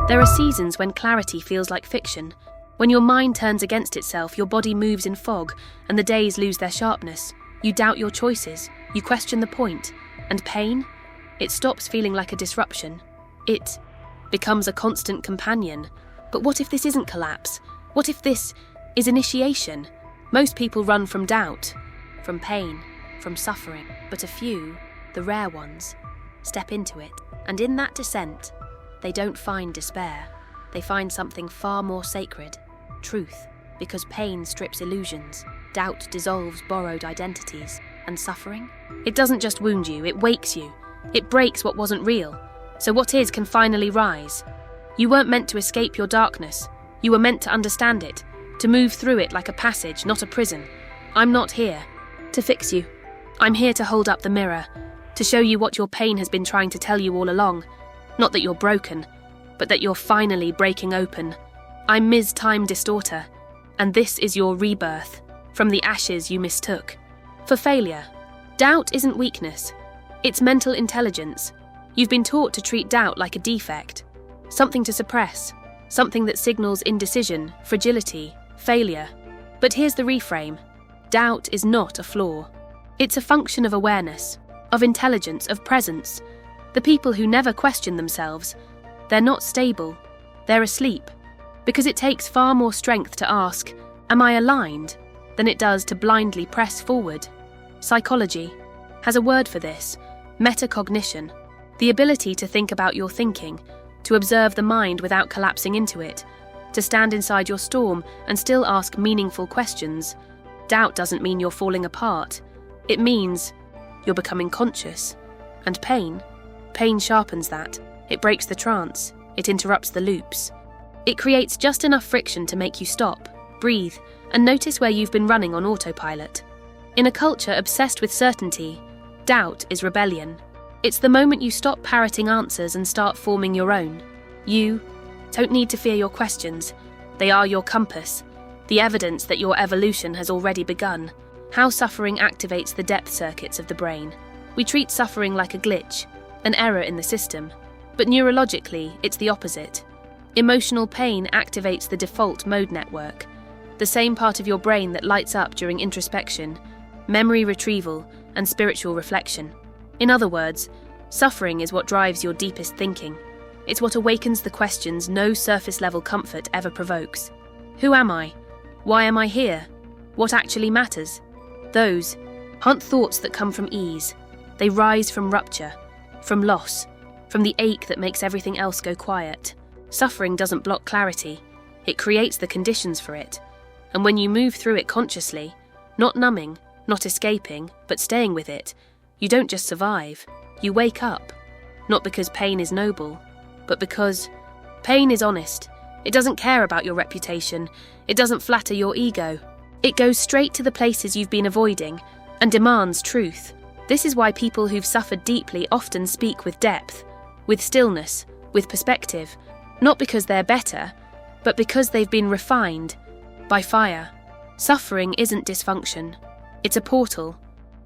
There are seasons when clarity feels like fiction. When your mind turns against itself, your body moves in fog, and the days lose their sharpness. You doubt your choices, you question the point. And pain? It stops feeling like a disruption. It becomes a constant companion. But what if this isn't collapse? What if this is initiation? Most people run from doubt, from pain, from suffering. But a few, the rare ones, step into it. And in that descent, they don't find despair. They find something far more sacred, truth. Because pain strips illusions, doubt dissolves borrowed identities, and suffering? It doesn't just wound you, it wakes you. It breaks what wasn't real. So what is can finally rise. You weren't meant to escape your darkness. You were meant to understand it, to move through it like a passage, not a prison. I'm not here to fix you. I'm here to hold up the mirror, to show you what your pain has been trying to tell you all along. Not that you're broken, but that you're finally breaking open. I'm Ms. Time Distorter, and this is your rebirth from the ashes you mistook for failure. Doubt isn't weakness, it's mental intelligence. You've been taught to treat doubt like a defect, something to suppress, something that signals indecision, fragility, failure. But here's the reframe. Doubt is not a flaw. It's a function of awareness, of intelligence, of presence. The people who never question themselves, they're not stable, they're asleep. Because it takes far more strength to ask, am I aligned, than it does to blindly press forward. Psychology has a word for this, metacognition, the ability to think about your thinking, to observe the mind without collapsing into it, to stand inside your storm and still ask meaningful questions. Doubt doesn't mean you're falling apart. It means you're becoming conscious. And pain sharpens that. It breaks the trance. It interrupts the loops. It creates just enough friction to make you stop, breathe, and notice where you've been running on autopilot. In a culture obsessed with certainty, doubt is rebellion. It's the moment you stop parroting answers and start forming your own. You don't need to fear your questions. They are your compass, the evidence that your evolution has already begun. How suffering activates the depth circuits of the brain. We treat suffering like a glitch, an error in the system. But neurologically, it's the opposite. Emotional pain activates the default mode network, the same part of your brain that lights up during introspection, memory retrieval, and spiritual reflection. In other words, suffering is what drives your deepest thinking. It's what awakens the questions no surface-level comfort ever provokes. Who am I? Why am I here? What actually matters? Those aren't thoughts that come from ease. They rise from rupture, from loss, from the ache that makes everything else go quiet. Suffering doesn't block clarity. It creates the conditions for it. And when you move through it consciously, not numbing, not escaping, but staying with it, you don't just survive, you wake up. Not because pain is noble, but because pain is honest. It doesn't care about your reputation. It doesn't flatter your ego. It goes straight to the places you've been avoiding and demands truth. This is why people who've suffered deeply often speak with depth, with stillness, with perspective, not because they're better, but because they've been refined by fire. Suffering isn't dysfunction. It's a portal.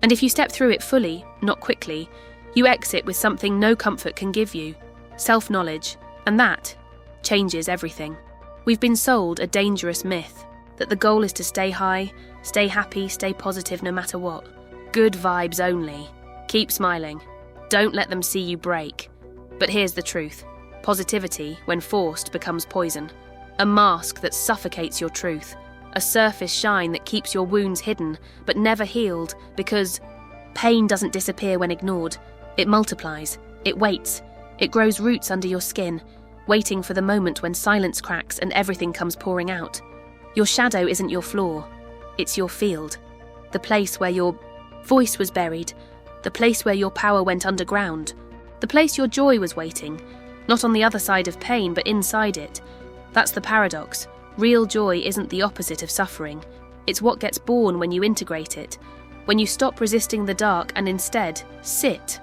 And if you step through it fully, not quickly, you exit with something no comfort can give you, self-knowledge, and that changes everything. We've been sold a dangerous myth, that the goal is to stay high, stay happy, stay positive no matter what. Good vibes only. Keep smiling. Don't let them see you break. But here's the truth. Positivity, when forced, becomes poison. A mask that suffocates your truth. A surface shine that keeps your wounds hidden, but never healed, because pain doesn't disappear when ignored. It multiplies. It waits. It grows roots under your skin, waiting for the moment when silence cracks and everything comes pouring out. Your shadow isn't your flaw. It's your field. The place where your voice was buried. The place where your power went underground. The place your joy was waiting. Not on the other side of pain, but inside it. That's the paradox. Real joy isn't the opposite of suffering. It's what gets born when you integrate it. When you stop resisting the dark and instead sit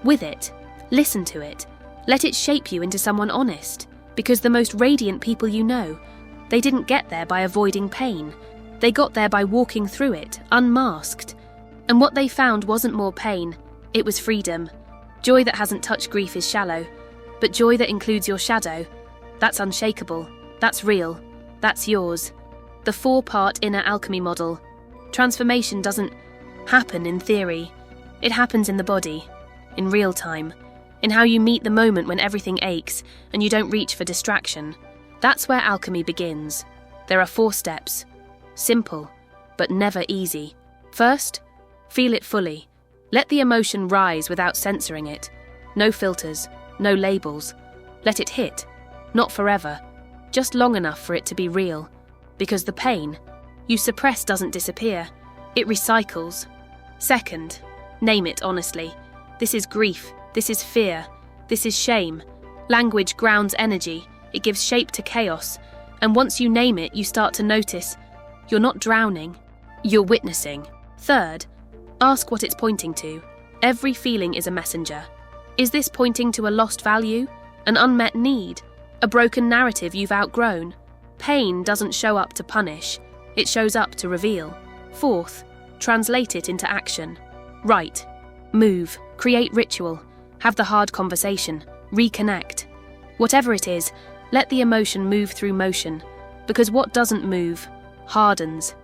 with it. Listen to it. Let it shape you into someone honest. Because the most radiant people you know, they didn't get there by avoiding pain. They got there by walking through it, unmasked. And what they found wasn't more pain, it was freedom. Joy that hasn't touched grief is shallow, but joy that includes your shadow, That's unshakable. That's real. That's yours. The 4-part inner alchemy model. Transformation doesn't happen in theory. It happens in the body, in real time, in how you meet the moment when everything aches and you don't reach for distraction. That's where alchemy begins. There are 4 steps. Simple, but never easy. First, feel it fully. Let the emotion rise without censoring it. No filters, no labels. Let it hit. Not forever, just long enough for it to be real. Because the pain you suppress doesn't disappear, it recycles. Second, name it honestly. This is grief, this is fear, this is shame. Language grounds energy, it gives shape to chaos, and once you name it, you start to notice you're not drowning, you're witnessing. Third, ask what it's pointing to. Every feeling is a messenger. Is this pointing to a lost value, an unmet need, a broken narrative you've outgrown? Pain doesn't show up to punish, it shows up to reveal. Fourth, translate it into action. Write, move, create ritual, have the hard conversation, reconnect. Whatever it is, let the emotion move through motion, because what doesn't move hardens.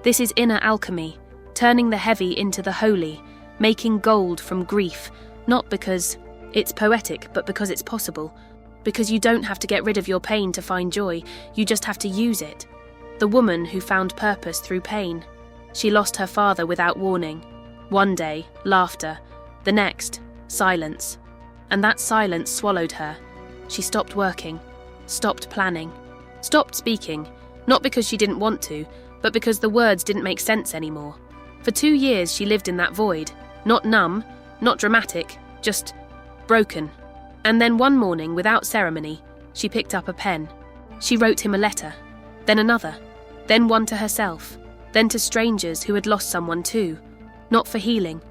This is inner alchemy, turning the heavy into the holy, making gold from grief, not because it's poetic, but because it's possible. Because you don't have to get rid of your pain to find joy, you just have to use it. The woman who found purpose through pain. She lost her father without warning. One day, laughter. The next, silence. And that silence swallowed her. She stopped working, stopped planning, stopped speaking, not because she didn't want to, but because the words didn't make sense anymore. For 2 years she lived in that void, not numb, not dramatic, just broken. And then one morning, without ceremony, she picked up a pen. She wrote him a letter, then another, then one to herself, then to strangers who had lost someone too. Not for healing,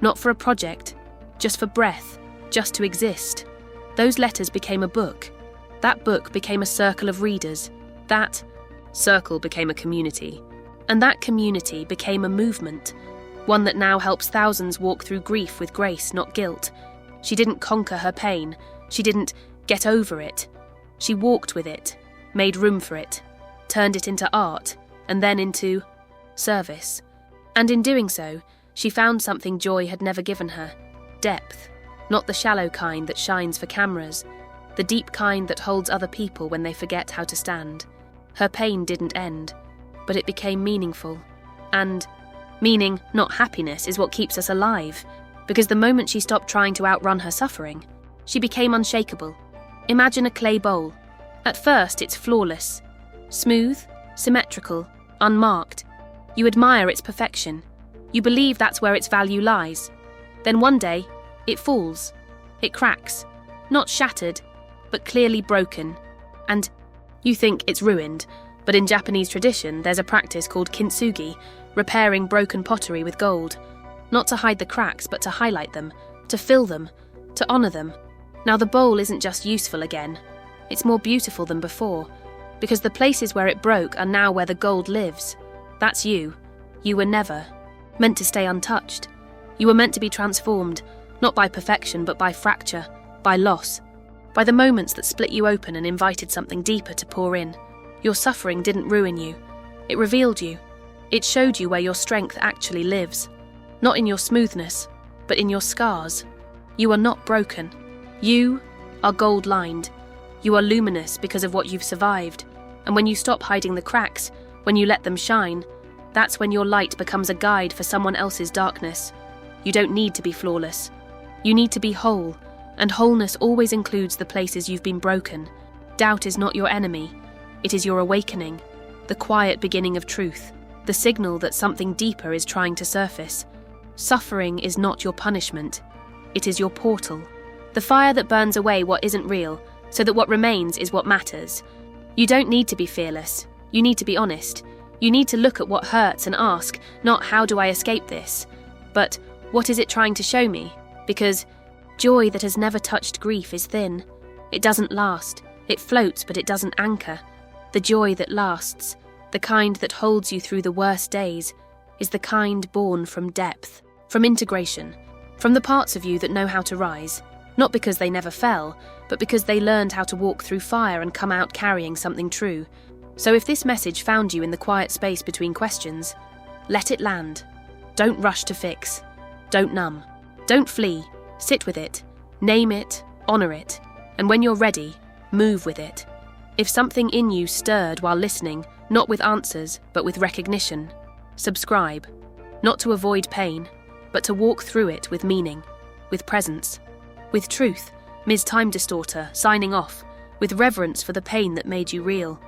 not for a project, just for breath, just to exist. Those letters became a book. That book became a circle of readers. That circle became a community. And that community became a movement, one that now helps thousands walk through grief with grace, not guilt. She didn't conquer her pain. She didn't get over it. She walked with it, made room for it, turned it into art, and then into service. And in doing so, she found something joy had never given her. Depth. Not the shallow kind that shines for cameras. The deep kind that holds other people when they forget how to stand. Her pain didn't end, but it became meaningful. And meaning, not happiness, is what keeps us alive. Because the moment she stopped trying to outrun her suffering, she became unshakable. Imagine a clay bowl. At first, it's flawless. Smooth, symmetrical, unmarked. You admire its perfection. You believe that's where its value lies. Then one day, it falls. It cracks. Not shattered, but clearly broken. And you think it's ruined, but in Japanese tradition, there's a practice called kintsugi, repairing broken pottery with gold. Not to hide the cracks, but to highlight them, to fill them, to honour them. Now the bowl isn't just useful again, it's more beautiful than before, because the places where it broke are now where the gold lives. That's you. You were never meant to stay untouched. You were meant to be transformed, not by perfection, but by fracture, by loss, by the moments that split you open and invited something deeper to pour in. Your suffering didn't ruin you. It revealed you. It showed you where your strength actually lives. Not in your smoothness, but in your scars. You are not broken. You are gold-lined. You are luminous because of what you've survived. And when you stop hiding the cracks, when you let them shine, that's when your light becomes a guide for someone else's darkness. You don't need to be flawless. You need to be whole, and wholeness always includes the places you've been broken. Doubt is not your enemy. It is your awakening, the quiet beginning of truth, the signal that something deeper is trying to surface. Suffering is not your punishment. It is your portal. The fire that burns away what isn't real, so that what remains is what matters. You don't need to be fearless. You need to be honest. You need to look at what hurts and ask, not how do I escape this, but what is it trying to show me? Because joy that has never touched grief is thin. It doesn't last. It floats, but it doesn't anchor. The joy that lasts, the kind that holds you through the worst days, is the kind born from depth, from integration, from the parts of you that know how to rise, not because they never fell, but because they learned how to walk through fire and come out carrying something true. So if this message found you in the quiet space between questions, let it land. Don't rush to fix. Don't numb. Don't flee. Sit with it. Name it. Honor it. And when you're ready, move with it. If something in you stirred while listening, not with answers, but with recognition, subscribe. Not to avoid pain, but to walk through it with meaning, with presence, with truth. Ms. Time Distorter, signing off, with reverence for the pain that made you real.